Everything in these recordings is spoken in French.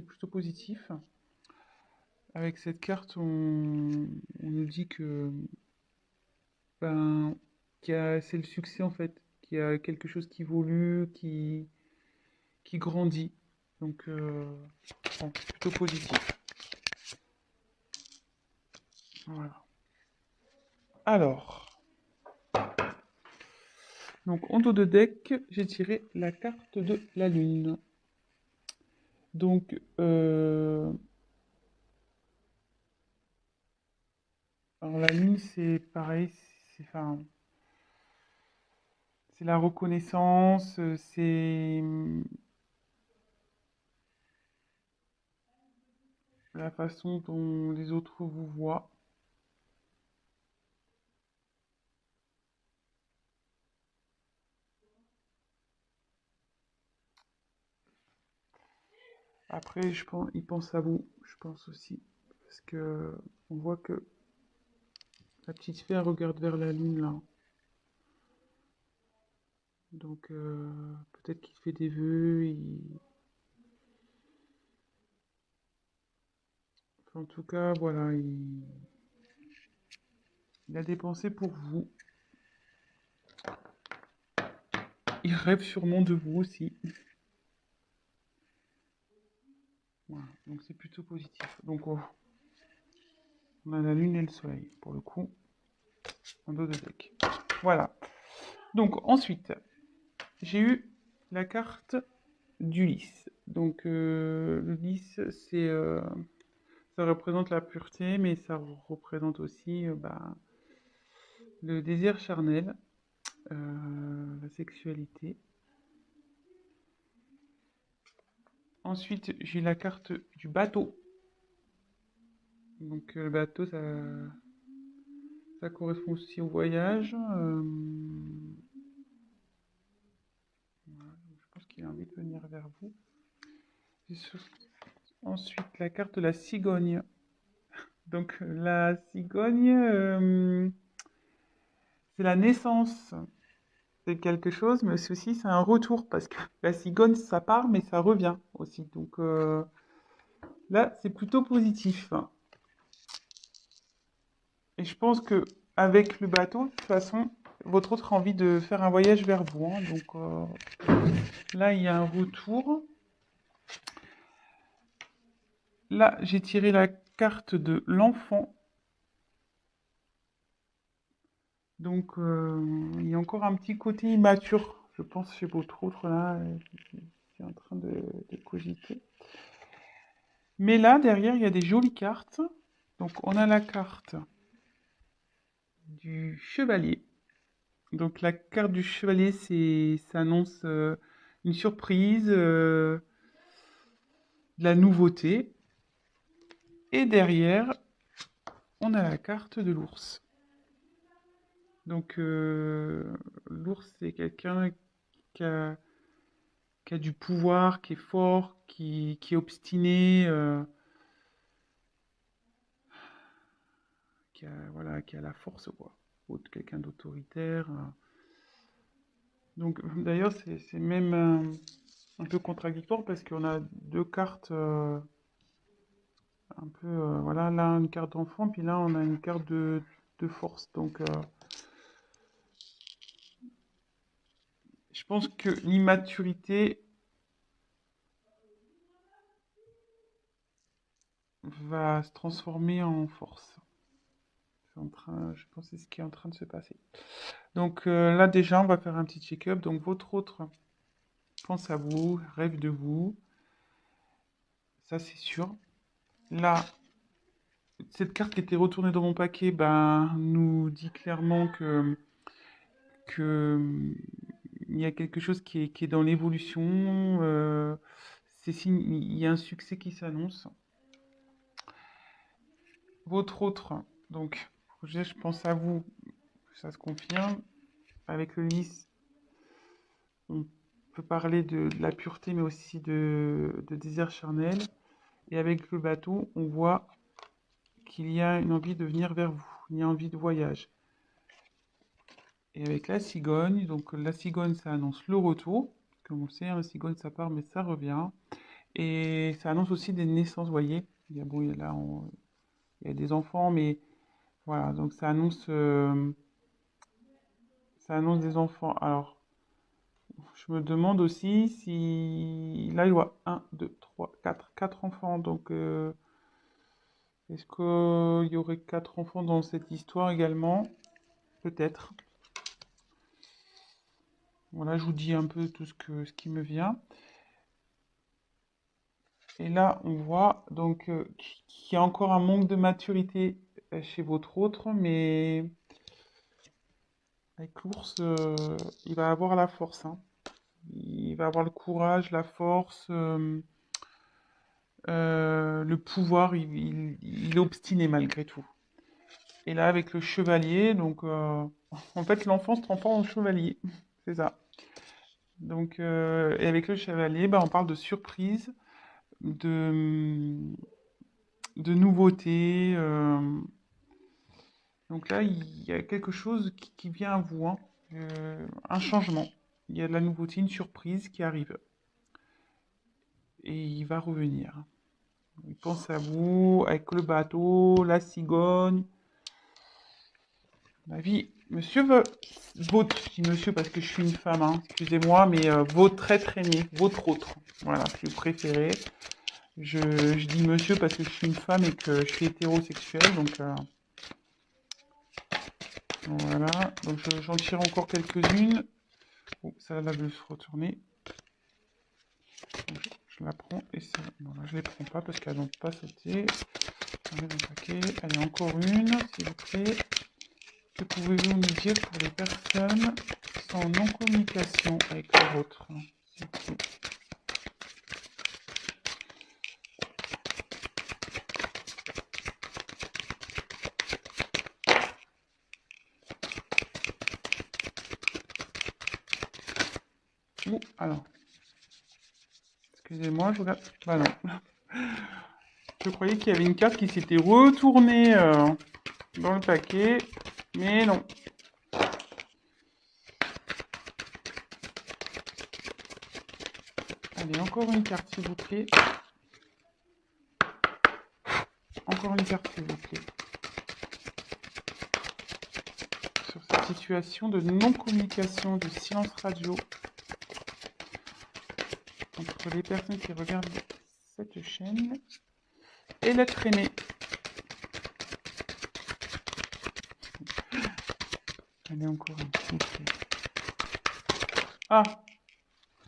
plutôt positif. Avec cette carte, on nous dit que ben, c'est le succès en fait, qu'il y a quelque chose qui évolue, qui grandit. Donc, bon, plutôt positif. Voilà. Alors, donc en dos de deck, j'ai tiré la carte de la lune. Donc, alors la lune, c'est pareil, enfin, c'est la reconnaissance, c'est la façon dont les autres vous voient. Après, je pense, ils pensent à vous, je pense aussi, parce que on voit que la petite fille elle regarde vers la lune là. Donc peut-être qu'il fait des vœux. Enfin, en tout cas, voilà, il a des pensées pour vous. Il rêve sûrement de vous aussi. Voilà, donc c'est plutôt positif. Donc on a la lune et le soleil, pour le coup, en dos de deck. Voilà. Donc ensuite, j'ai eu la carte du lys. Donc le lys, ça représente la pureté, mais ça représente aussi le désir charnel, la sexualité. Ensuite, j'ai la carte du bateau. Donc le bateau, ça correspond aussi au voyage. Voilà, je pense qu'il a envie de venir vers vous. Ensuite, la carte de la cigogne. Donc la cigogne, c'est la naissance de quelque chose, mais aussi c'est un retour, parce que la cigogne, ça part, mais ça revient aussi. Donc là, c'est plutôt positif. Et je pense que avec le bateau, de toute façon, votre autre a envie de faire un voyage vers vous, hein. Donc là, il y a un retour. Là, j'ai tiré la carte de l'enfant. Donc il y a encore un petit côté immature, je pense, chez votre autre là, qui est en train de cogiter. Mais là, derrière, il y a des jolies cartes. Donc on a la carte du chevalier. Donc la carte du chevalier, ça annonce une surprise, de la nouveauté. Et derrière, on a la carte de l'ours. Donc l'ours, c'est quelqu'un qui a, qui a du pouvoir, qui est fort, qui est obstiné, voilà, qui a la force, quoi. Quelqu'un d'autoritaire. Donc d'ailleurs, c'est même un peu contradictoire parce qu'on a deux cartes un peu, voilà, là une carte d'enfant, puis là on a une carte de force. Donc je pense que l'immaturité va se transformer en force. Je pense que c'est ce qui est en train de se passer. Donc là déjà, on va faire un petit check-up. Donc votre autre pense à vous, rêve de vous, ça c'est sûr. Là, cette carte qui était retournée dans mon paquet, ben, nous dit clairement que il y a quelque chose qui est dans l'évolution. Il y a un succès qui s'annonce. Votre autre, donc, projet, je pense à vous, ça se confirme. Avec le lys, on peut parler de la pureté, mais aussi de désir charnel. Et avec le bateau, on voit qu'il y a une envie de venir vers vous, il y a envie de voyage. Et avec la cigogne, donc la cigogne, ça annonce le retour. Comme on sait, la cigogne, ça part, mais ça revient. Et ça annonce aussi des naissances, vous voyez. Bon, il y a des enfants, mais voilà, donc ça annonce des enfants. Alors, je me demande aussi si... Là, il voit un 2 3 4 enfants. Donc, est-ce qu'il y aurait 4 enfants dans cette histoire également? Peut-être. Voilà, je vous dis un peu tout ce qui me vient. Et là, on voit donc qu'il y a encore un manque de maturité chez votre autre, mais avec l'ours, il va avoir la force, hein. Il va avoir le courage, la force, le pouvoir. Il est obstiné malgré tout. Et là, avec le chevalier, donc en fait, l'enfant se transforme en chevalier. C'est ça. Donc, et avec le chevalier, bah, on parle de surprise, de, de nouveauté. Donc là, il y a quelque chose qui vient à vous, hein. Un changement. Il y a de la nouveauté, une surprise qui arrive. Et il va revenir. Il pense à vous avec le bateau, la cigogne. Ma vie, monsieur votre, je dis monsieur parce que je suis une femme, hein, excusez-moi, mais votre être aimé, votre autre. Voilà, si vous préférez. Je dis monsieur parce que je suis une femme et que je suis hétérosexuelle, donc voilà. Donc j'en tire encore quelques-unes. Oh, ça là veut se retourner. Donc, je la prends et ça. Bon, là, je les prends pas parce qu'elles n'ont pas sauté. On met dans le paquet. Allez, encore une, s'il vous plaît. Que pouvez-vous nous dire pour les personnes qui sont en non-communication avec leur autre? S'il vous plaît. Ouh, alors. Excusez-moi, je regarde. Bah non. Je croyais qu'il y avait une carte qui s'était retournée dans le paquet, mais non. Allez, encore une carte, s'il vous plaît. Encore une carte, s'il vous plaît. Sur cette situation de non-communication, de silence radio entre les personnes qui regardent cette chaîne et l'être aimé. Allez, encore une, s'il vous plaît. Ah!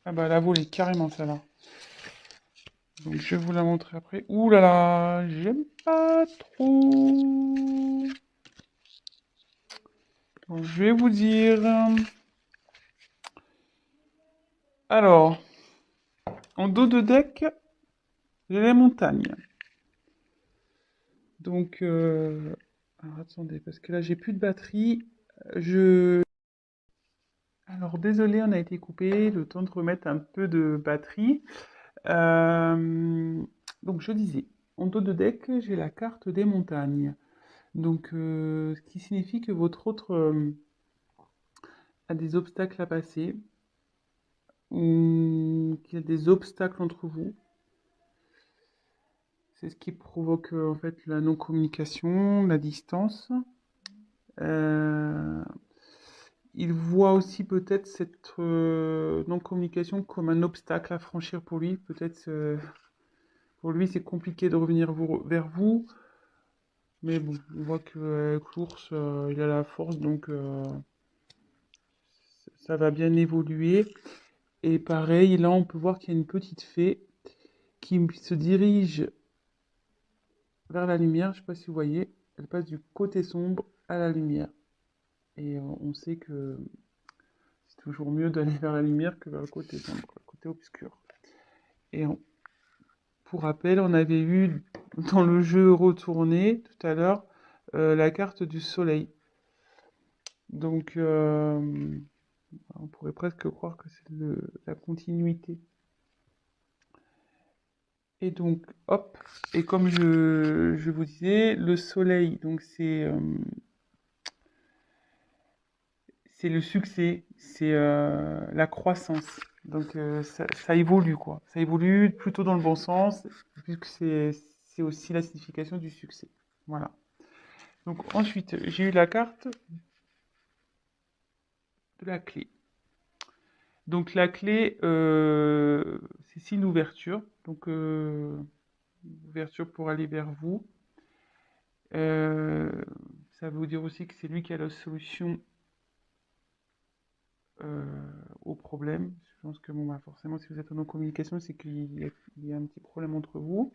Ah bah la volée, carrément celle-là. Donc je vais vous la montrer après. Ouh là là, j'aime pas trop. Donc, je vais vous dire. Alors, en dos de deck, j'ai les montagnes. Donc, alors, attendez, parce que là j'ai plus de batterie. Je. Alors désolé, on a été coupé. Le temps de remettre un peu de batterie. Euh, Donc je disais, en dos de deck, j'ai la carte des montagnes. Donc, ce qui signifie que votre autre a des obstacles à passer, ou qu'il y a des obstacles entre vous. C'est ce qui provoque en fait la non-communication, la distance. Euh, il voit aussi peut-être cette non-communication comme un obstacle à franchir pour lui. Peut-être pour lui c'est compliqué de revenir vers vous, mais bon, on voit que l'ours il a la force, donc ça va bien évoluer. Et pareil, là on peut voir qu'il y a une petite fée qui se dirige vers la lumière. Je ne sais pas si vous voyez, elle passe du côté sombre à la lumière. Et on sait que c'est toujours mieux d'aller vers la lumière que vers le côté sombre, le côté obscur. Et pour rappel, on avait eu dans le jeu retourné tout à l'heure la carte du soleil. Donc on pourrait presque croire que c'est la continuité. Et donc, hop, et comme je vous disais, le soleil, donc c'est le succès, c'est la croissance. Donc ça évolue, quoi. Ça évolue plutôt dans le bon sens, vu que c'est aussi la signification du succès. Voilà. Donc ensuite, j'ai eu la carte de la clé. Donc la clé, c'est signe d'ouverture. Donc ouverture pour aller vers vous. Euh, Ça veut dire aussi que c'est lui qui a la solution au problème. Je pense que bon, bah, forcément, si vous êtes en communication, c'est qu'il y a un petit problème entre vous.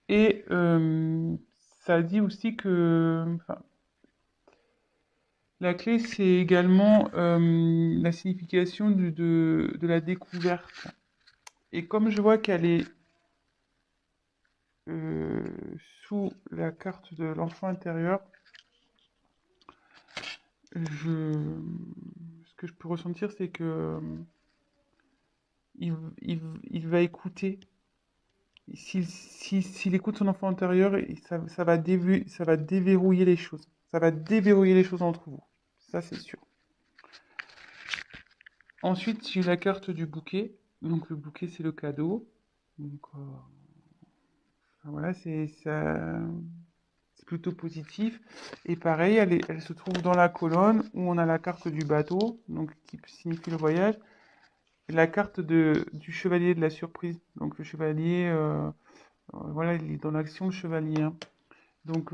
Et ça dit aussi que enfin, la clé, c'est également la signification de la découverte. Et comme je vois qu'elle est euh, sous la carte de l'enfant intérieur, ce que je peux ressentir, c'est que il, il va écouter. S'il écoute son enfant intérieur, ça va déverrouiller les choses. Ça va déverrouiller les choses entre vous. Ça, c'est sûr. Ensuite, j'ai eu la carte du bouquet. Donc, le bouquet, c'est le cadeau. Donc, voilà, c'est plutôt positif. Et pareil, elle se trouve dans la colonne où on a la carte du bateau, donc qui signifie le voyage, et la carte du chevalier de la surprise. Donc, le chevalier, voilà, il est dans l'action, le chevalier, hein. Donc,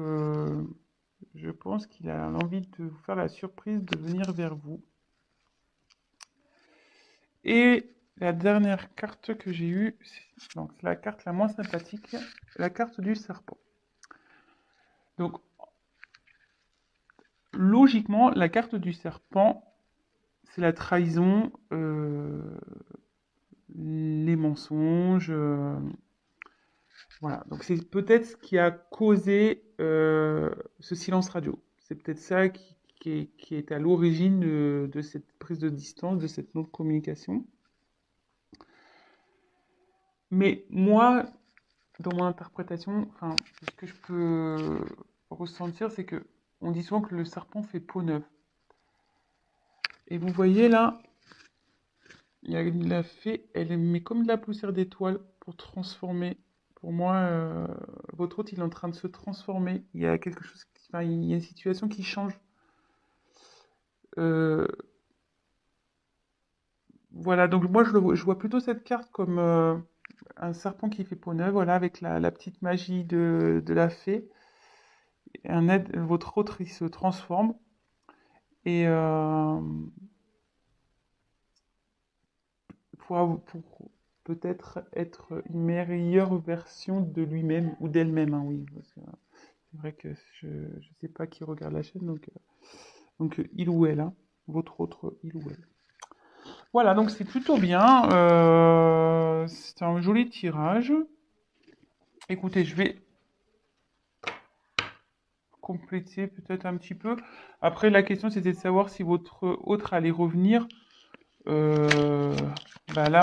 je pense qu'il a l'envie de vous faire la surprise de venir vers vous. Et la dernière carte que j'ai eue, c'est la carte la moins sympathique, la carte du serpent. Donc, logiquement, la carte du serpent, c'est la trahison, les mensonges. Voilà. Donc, c'est peut-être ce qui a causé ce silence radio. C'est peut-être ça qui est à l'origine de cette prise de distance, de cette non-communication. Mais moi, dans mon interprétation, enfin, ce que je peux ressentir, c'est que on dit souvent que le serpent fait peau neuve. Et vous voyez là, il a fait, elle met comme de la poussière d'étoile pour transformer. Pour moi, votre hôte, il est en train de se transformer. Il y a quelque chose, enfin, il y a une situation qui change. Euh, voilà, donc moi, je vois plutôt cette carte comme un serpent qui fait peau neuve, voilà, avec la petite magie de la fée. Votre autre, il se transforme. Et pour peut-être être une meilleure version de lui-même ou d'elle-même, hein, oui. Parce que, c'est vrai que je ne sais pas qui regarde la chaîne, donc il ou elle, hein, votre autre il ou elle. Voilà, donc c'est plutôt bien. C'est un joli tirage. Écoutez, je vais compléter peut-être un petit peu. Après, la question c'était de savoir si votre autre allait revenir. Euh, Bah là,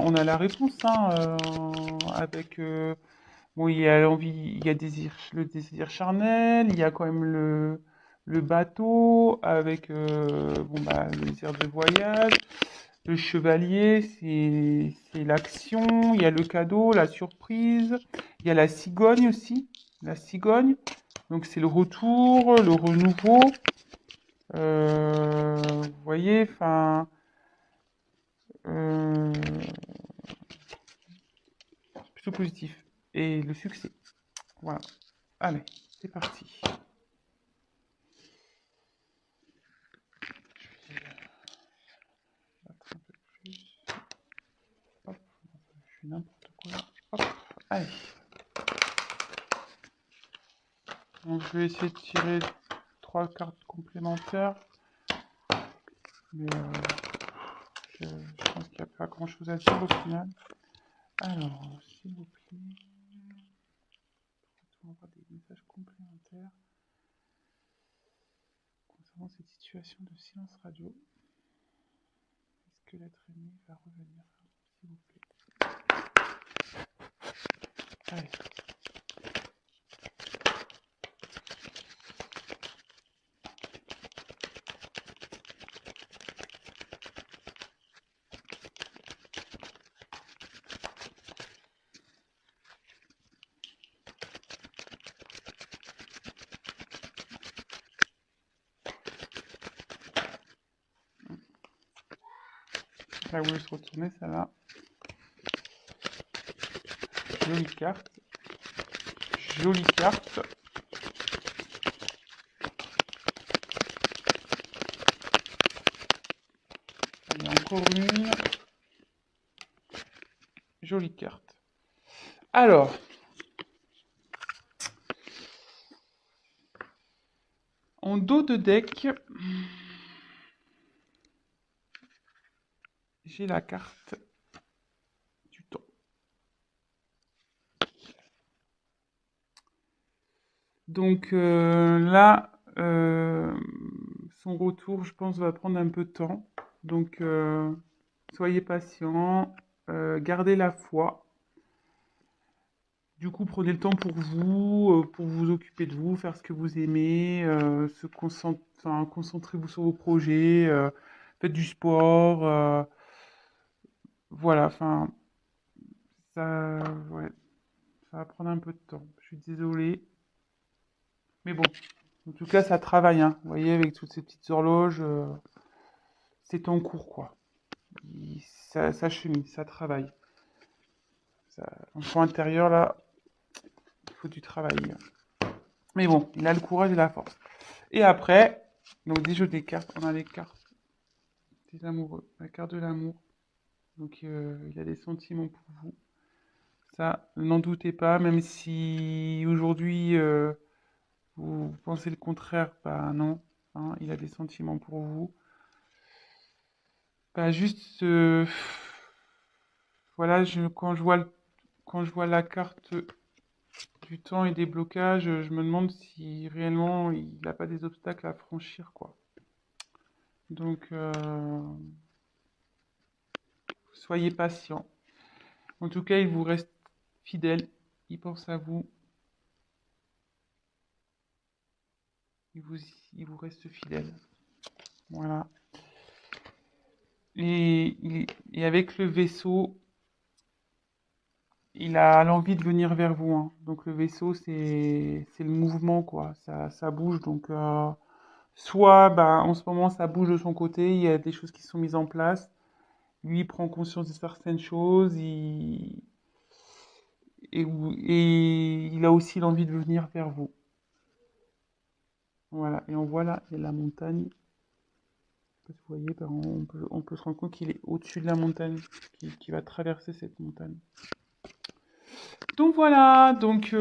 on a la réponse, hein, avec bon, il y a l'envie, il y a le désir charnel, il y a quand même le bateau avec bon bah le désir de voyage, le chevalier, c'est l'action, il y a le cadeau, la surprise, il y a la cigogne aussi, la cigogne, donc c'est le retour, le renouveau, vous voyez, enfin. Euh, Plutôt positif. Et le succès. Voilà. Allez, c'est parti. Je vais battre un peu plus. Hop, je fais n'importe quoi. Hop, allez. Donc je vais essayer de tirer 3 cartes complémentaires. Mais je pense qu'il n'y a pas grand chose à dire au final. Alors, s'il vous plaît. On va voir des messages complémentaires concernant cette situation de silence radio. Est-ce que l'être aimé va revenir, s'il vous plaît? Allez. Elle a voulu se retourner, celle-là. Jolie carte. Jolie carte. Allez, encore une. Jolie carte. Alors, en dos de deck, j'ai la carte du temps. Donc là, son retour, je pense, va prendre un peu de temps. Donc, soyez patient, gardez la foi. Du coup, prenez le temps pour vous occuper de vous, faire ce que vous aimez, concentrez-vous sur vos projets, faites du sport, voilà, enfin, ça, ouais, ça va prendre un peu de temps. Je suis désolée, mais bon, en tout cas, ça travaille, hein. Vous voyez, avec toutes ces petites horloges, c'est en cours, quoi. Ça chemine, ça travaille. L'enfant intérieur, là, il faut du travail. Mais bon, il a le courage et la force. Et après, donc des jeux des cartes, on a les cartes des amoureux, la carte de l'amour. Donc il a des sentiments pour vous. Ça, n'en doutez pas, même si aujourd'hui vous pensez le contraire, bah non, hein, il a des sentiments pour vous. Bah juste, voilà, quand je vois la carte du temps et des blocages, je me demande si réellement il n'a pas des obstacles à franchir, quoi. Donc, soyez patient. En tout cas, il vous reste fidèle. Il pense à vous. Il vous, il vous reste fidèle. Voilà. Et avec le vaisseau, il a l'envie de venir vers vous, hein. Donc le vaisseau, c'est le mouvement, quoi. Ça bouge. Donc, soit bah, en ce moment, ça bouge de son côté. Il y a des choses qui sont mises en place. Lui, il prend conscience de certaines choses. Et il a aussi l'envie de venir vers vous. Voilà. Et on voit là, il y a la montagne. Vous voyez, ben, on peut se rendre compte qu'il est au-dessus de la montagne, qui va traverser cette montagne. Donc voilà, donc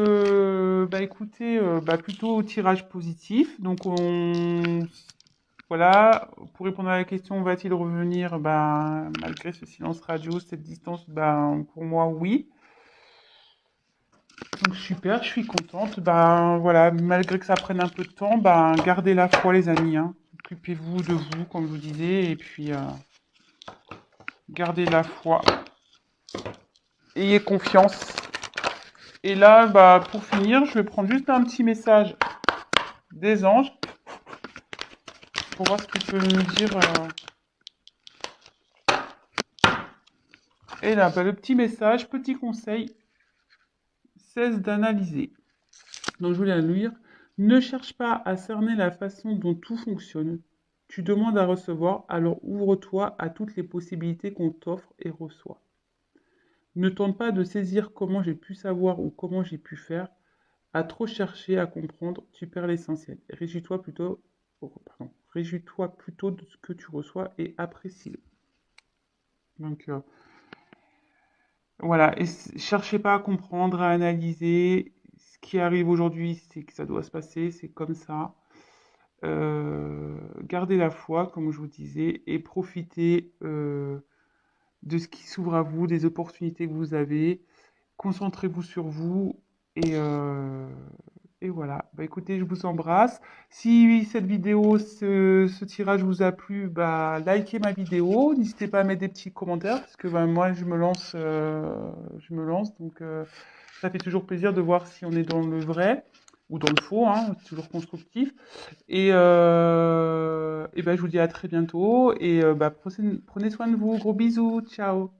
bah écoutez, bah plutôt au tirage positif. Donc voilà, pour répondre à la question, va-t-il revenir? Ben malgré ce silence radio, cette distance, ben pour moi oui. Donc super, je suis contente. Ben voilà, malgré que ça prenne un peu de temps, ben gardez la foi les amis, hein. Occupez-vous de vous, comme je vous disais, et puis gardez la foi. Ayez confiance. Et là, bah, pour finir, je vais prendre juste un petit message des anges pour voir ce qu'ils peuvent nous dire. Et là, bah, le petit message, petit conseil, cesse d'analyser. Donc, je voulais la lire. Ne cherche pas à cerner la façon dont tout fonctionne. Tu demandes à recevoir, alors ouvre-toi à toutes les possibilités qu'on t'offre et reçoit. Ne tente pas de saisir comment j'ai pu savoir ou comment j'ai pu faire. À trop chercher à comprendre, tu perds l'essentiel. Réjouis-toi plutôt de ce que tu reçois et apprécie-le. Donc voilà, et cherchez pas à comprendre, à analyser. Ce qui arrive aujourd'hui, c'est que ça doit se passer, c'est comme ça. Gardez la foi, comme je vous disais, et profitez de ce qui s'ouvre à vous, des opportunités que vous avez. Concentrez-vous sur vous et voilà. Bah, écoutez, je vous embrasse. Si cette vidéo, ce tirage vous a plu, bah, likez ma vidéo. N'hésitez pas à mettre des petits commentaires parce que bah, moi, je me lance. Donc, ça fait toujours plaisir de voir si on est dans le vrai ou dans le faux, hein, c'est toujours constructif. Et bah, je vous dis à très bientôt et bah, prenez soin de vous. Gros bisous. Ciao.